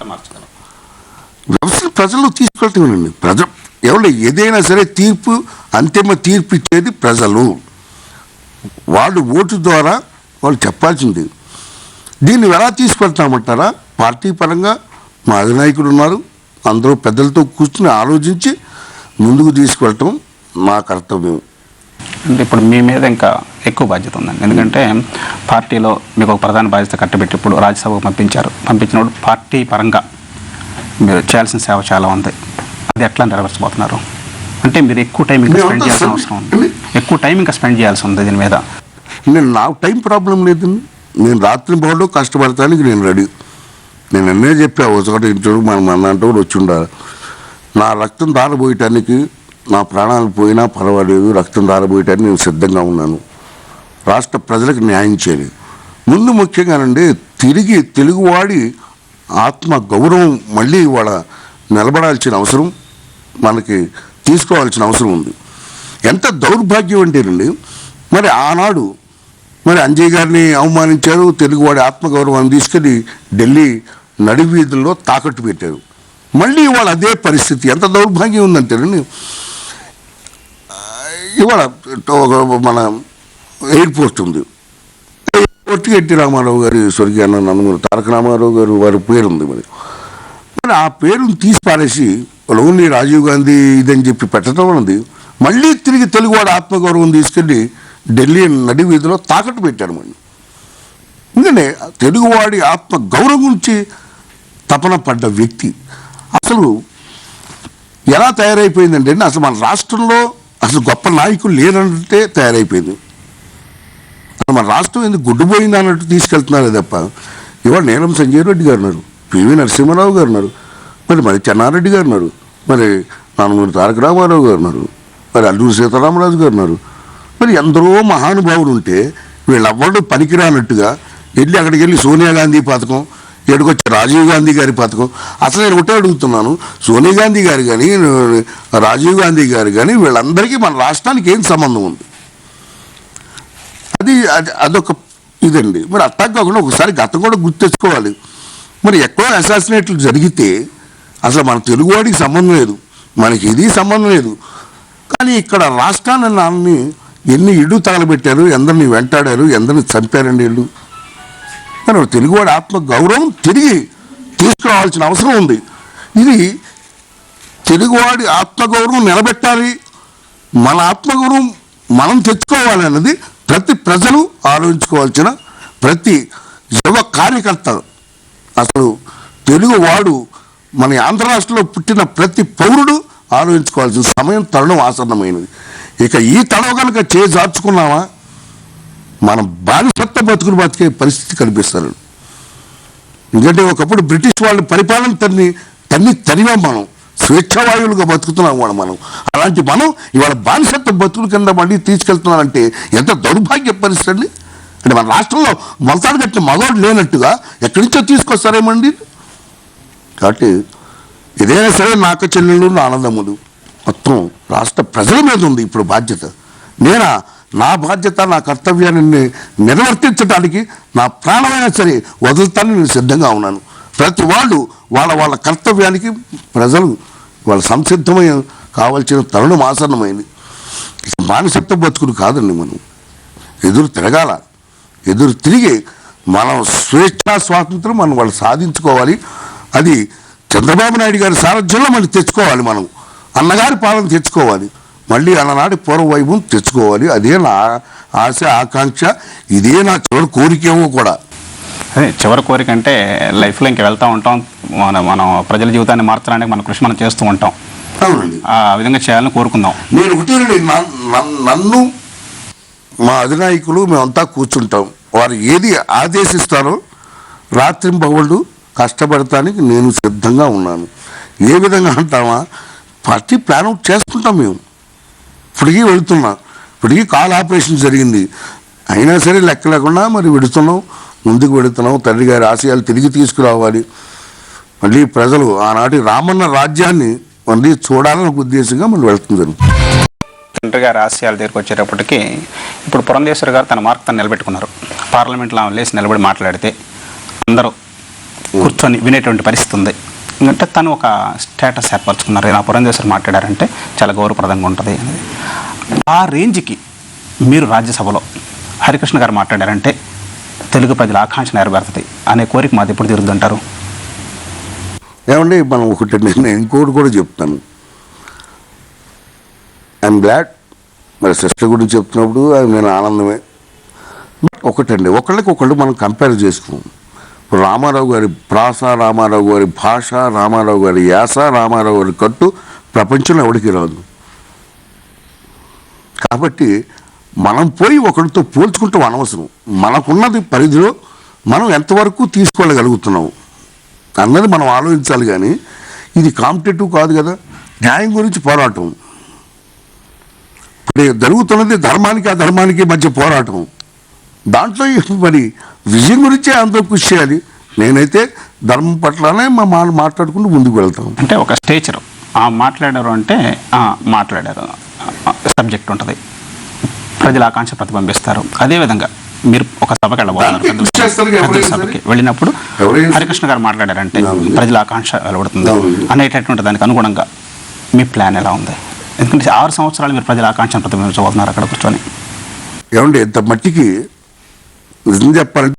వ్యవస్థను ప్రజల్లో తీసుకెళ్తామేనండి. ఎవరు ఏదైనా సరే అంతిమ తీర్పు ఇచ్చేది ప్రజలు. వాళ్ళు ఓటు ద్వారా వాళ్ళు చెప్పాల్సింది. దీన్ని ఎలా తీసుకెళ్తామంటారా? పార్టీ పరంగా మా అధినాయకులు ఉన్నారు, అందరూ పెద్దలతో కూర్చుని ఆలోచించి ముందుకు తీసుకెళ్ళటం మా కర్తవ్యం. అంటే ఇప్పుడు మీ మీద ఇంకా ఎక్కువ బాధ్యత ఉందండి. ఎందుకంటే పార్టీలో మీకు ఒక ప్రధాన బాధ్యత కట్టబెట్టి ఇప్పుడు రాజ్యసభకు పంపించినప్పుడు పార్టీ పరంగా మీరు చేయాల్సిన సేవ చాలా ఉంది. అది ఎట్లా నెరవేర్చబోతున్నారు? అంటే మీరు ఎక్కువ టైం ఇంకా స్పెండ్ చేయాల్సిన అవసరం ఉంది, ఎక్కువ టైం ఇంకా స్పెండ్ చేయాల్సి ఉంది దీని మీద. నాకు టైం ప్రాబ్లం లేదండి. నేను రాత్రి బాగుండు కష్టపడటానికి నేను రెడీ. నేను అన్నీ చెప్పా, ఒకటి ఇంట్లో మన అంటే కూడా వచ్చి ఉండాలి. నా రక్తం దారబోయటానికి, నా ప్రాణాలు పోయినా పర్వాలేదు, రక్తం దారబోయటానికి నేను సిద్ధంగా ఉన్నాను. రాష్ట్ర ప్రజలకు న్యాయం చేయాలి. ముందు ముఖ్యంగానండి తిరిగి తెలుగువాడి ఆత్మ గౌరవం మళ్ళీ ఇవాళ నిలబడాల్సిన అవసరం మనకి తీసుకోవాల్సిన అవసరం ఉంది. ఎంత దౌర్భాగ్యం అంటేనండి, మరి ఆనాడు మరి అంజయ్ గారిని అవమానించారు, తెలుగువాడి ఆత్మగౌరవాన్ని తీసుకెళ్ళి ఢిల్లీ నడివీధుల్లో తాకట్టు పెట్టారు. మళ్ళీ ఇవాళ అదే పరిస్థితి. ఎంత దౌర్భాగ్యం ఉందంటేనండి, ఇవాళ మన ఎయిర్పోర్ట్ ఉంది. ఎయిర్పోర్ట్కి ఎన్టీ రామారావు గారి స్వర్గీయ నందమూరి తారక రామారావు గారు వారి పేరు ఉంది. మరి ఆ పేరుని తీసి పారేసి ఓన్లీ రాజీవ్ గాంధీ ఇదని చెప్పి పెట్టడం అన్నది మళ్ళీ తిరిగి తెలుగువాడు ఆత్మగౌరవం తీసుకెళ్ళి ఢిల్లీ నడి వీధిలో తాకట్టు పెట్టారు. మళ్ళీ ఎందుకంటే తెలుగువాడి ఆత్మ గౌరవం గురించి తపన పడ్డ వ్యక్తి అసలు ఎలా తయారైపోయిందంటే, అసలు మన రాష్ట్రంలో అసలు గొప్ప నాయకులు లేనంటే తయారైపోయింది. అసలు మన రాష్ట్రం ఎందుకు గుడ్డుపోయింది అన్నట్టు తీసుకెళ్తున్నారు తప్ప. ఇవాళ నీలం సంజయ్ రెడ్డి గారు ఉన్నారు, పివి నరసింహారావు గారు ఉన్నారు, మరి చెన్నారెడ్డి గారు ఉన్నారు, మరి నందమూరి తారక రామారావు గారు ఉన్నారు, మరి అల్లూరి సీతారామరాజు గారు ఉన్నారు. మరి ఎందరో మహానుభావులు ఉంటే వీళ్ళెవ్వరూ పనికిరానట్టుగా వెళ్ళి అక్కడికి వెళ్ళి సోనియా గాంధీ పథకం, ఎక్కడికొచ్చే రాజీవ్ గాంధీ గారి పథకం. అసలు నేను ఒకటే అడుగుతున్నాను, సోనియా గాంధీ గారు కానీ రాజీవ్ గాంధీ గారు కానీ వీళ్ళందరికీ మన రాష్ట్రానికి ఏం సంబంధం ఉంది? అదొక ఇదండి. మరి అట్టా కాకుండా ఒకసారి గతం కూడా గుర్తు తెచ్చుకోవాలి. మరి ఎక్కడో అసాసినేట్లు జరిగితే అసలు మన తెలుగువాడికి సంబంధం లేదు, మనకి ఇది సంబంధం లేదు. కానీ ఇక్కడ రాష్ట్రాన్ని నాన్ని ఎన్ని ఇళ్ళు తగలబెట్టారు, ఎందరిని వెంటాడారు, ఎందరిని చంపారండి వీళ్ళు. కానీ తెలుగువాడి ఆత్మ గౌరవం తిరిగి తీసుకురావాల్సిన అవసరం ఉంది. ఇది తెలుగువాడి ఆత్మగౌరవం నిలబెట్టాలి, మన ఆత్మగౌరవం మనం తెచ్చుకోవాలి అన్నది ప్రతి ప్రజలు ఆలోచించుకోవాల్సిన, ప్రతి యువ కార్యకర్త, అసలు తెలుగువాడు మన ఆంధ్ర రాష్ట్రంలో పుట్టిన ప్రతి పౌరుడు ఆలోచించుకోవాల్సిన సమయం, తరుణం ఆసన్నమైనది. ఇక ఈ తడవ కనుక చేజార్చుకున్నామా మనం బానిసత్వ బతుకులు బతికే పరిస్థితి కనిపిస్తారు. ఎందుకంటే ఒకప్పుడు బ్రిటిష్ వాళ్ళు పరిపాలన తరివాం, మనం స్వేచ్ఛావాయువులుగా బతుకుతున్నాం మనం. అలాంటి మనం ఇవాళ బానిసత్వ బతుకుల కింద మళ్ళీ తీసుకెళ్తున్నారంటే ఎంత దౌర్భాగ్య పరిస్థితి అండి. అంటే మన రాష్ట్రంలో మొలతాడు కట్టిన మగవాడు లేనట్టుగా ఎక్కడి నుంచో తీసుకొస్తారేమండి. కాబట్టి ఏదైనా సరే నాక చెల్లెళ్ళు, నా ఆనందములు మొత్తం రాష్ట్ర ప్రజల మీద ఉంది ఇప్పుడు బాధ్యత. నా బాధ్యత, నా కర్తవ్యాన్ని నిర్వర్తించడానికి నా ప్రాణమైనా సరే వదులుతానని నేను సిద్ధంగా ఉన్నాను. ప్రతి వాళ్ళు వాళ్ళ కర్తవ్యానికి ప్రజలు వాళ్ళ సంసిద్ధమైన కావాల్సిన తరుణం ఆసన్నమైంది. మానసిక బతుకులు కాదండి. మనం ఎదురు తిరగాల, ఎదురు తిరిగి మనం స్వేచ్ఛా స్వాతంత్రం మనం వాళ్ళు సాధించుకోవాలి. అది చంద్రబాబు నాయుడు గారి సారథ్యంలో మళ్ళీ తెచ్చుకోవాలి. మనం అన్నగారి పాలన తెచ్చుకోవాలి, మళ్ళీ అన్ననాటి పూర్వవైభవం తెచ్చుకోవాలి. అదే నా ఆశ, ఆకాంక్ష, ఇదే నా చివరి కోరికేమో కూడా. అదే చివరి కోరిక అంటే లైఫ్లో ఇంకా వెళ్తూ ఉంటాం, మనం ప్రజల జీవితాన్ని మార్చడానికి మన కృషి మనం చేస్తూ ఉంటాం. అవునండి, ఆ విధంగా చేయాలని కోరుకుందాం. నేను ఒకటేనండి, నన్ను మా అధినాయకులు మేమంతా కూర్చుంటాం, వారు ఏది ఆదేశిస్తారో రాత్రింబవళ్ళు కష్టపడటానికి నేను సిద్ధంగా ఉన్నాను. ఏ విధంగా అంటామా, పార్టీ ప్లాన్ అవుట్ చేసుకుంటాం. మేము ఇప్పటికీ వెళుతున్నాం, ఇప్పటికీ కాల్ ఆపరేషన్ జరిగింది, అయినా సరే లెక్క లేకుండా మరి వెడుతున్నాం, ముందుకు వెళుతున్నాం. తండ్రి గారి ఆశయాలు తిరిగి తీసుకురావాలి. మళ్ళీ ప్రజలు ఆనాటి రామన్న రాజ్యాన్ని మళ్ళీ చూడాలని ఉద్దేశంగా మనం వెళ్తుంది. తండ్రి గారి ఆశయాల దగ్గరికి వచ్చేటప్పటికి ఇప్పుడు పురంధేశ్వరి గారు తన మార్క్ తను నిలబెట్టుకున్నారు. పార్లమెంట్లో లేచి నిలబడి మాట్లాడితే అందరూ కూర్చొని వినేటువంటి పరిస్థితి ఉంది. ఎందుకంటే తను ఒక స్టేటస్ ఏర్పరచుకున్నారు, నా పురంధేశ్వరి మాట్లాడారంటే చాలా గౌరవప్రదంగా ఉంటుంది అనేది. ఆ రేంజ్కి మీరు రాజ్యసభలో హరికృష్ణ గారు మాట్లాడారంటే తెలుగు ప్రజల ఆకాంక్ష నెరవేరుతుంది అనే కోరిక మాది ఎప్పుడు తీరుద్దంటారు? ఏమండి మనం ఒకటి నేను ఇంకోటి కూడా చెప్తాను. ఐఎమ్ గ్లాడ్ మరి సిస్టర్ గురించి చెప్తున్నప్పుడు అది నేను ఆనందమే. బట్ ఒకటండి, ఒకళ్ళకి మనం కంపేర్ చేసుకున్నాం. ఇప్పుడు రామారావు గారి ప్రాస, రామారావు గారి భాష, రామారావు గారి యాస, రామారావు గారి కట్టు ప్రపంచంలో ఎవరికి రాదు. కాబట్టి మనం పోయి ఒకరితో పోల్చుకుంటాం అనవసరం. మనకున్నది పరిధిలో మనం ఎంతవరకు తీసుకోగలుగుతున్నాము అన్నది మనం ఆలోచించాలి. కానీ ఇది కాంపిటేటివ్ కాదు కదా, న్యాయం గురించి పోరాటం. ఇప్పుడు జరుగుతున్నది ధర్మానికి అధర్మానికి మధ్య పోరాటం. దాంట్లో మరి విజయం గురించే అందరూ కృషి చేయాలి. నేనైతే ధర్మం పట్లనే మాట్లాడుకుంటూ ముందుకు వెళ్తాం. అంటే ఒక స్టేచర్ మాట్లాడారు అంటే మాట్లాడారు సబ్జెక్ట్ ఉంటుంది, ప్రజల ఆకాంక్ష ప్రతిబింబిస్తారు. అదేవిధంగా మీరు ఒక సభకి వెళ్ళబోతున్నారు, పెద్ద సభకి వెళ్ళినప్పుడు హరికృష్ణ గారు మాట్లాడారంటే ప్రజల ఆకాంక్ష వెలువడుతుంది అనేటటువంటి దానికి అనుగుణంగా మీ ప్లాన్ ఎలా ఉంది? ఎందుకంటే 6 సంవత్సరాలు మీరు ప్రజల ఆకాంక్షను ప్రతిబింబించబోతున్నారు అక్కడ కూర్చొని. ఏమంటే ఎంత మట్టికి నిజం చెప్పాలంటే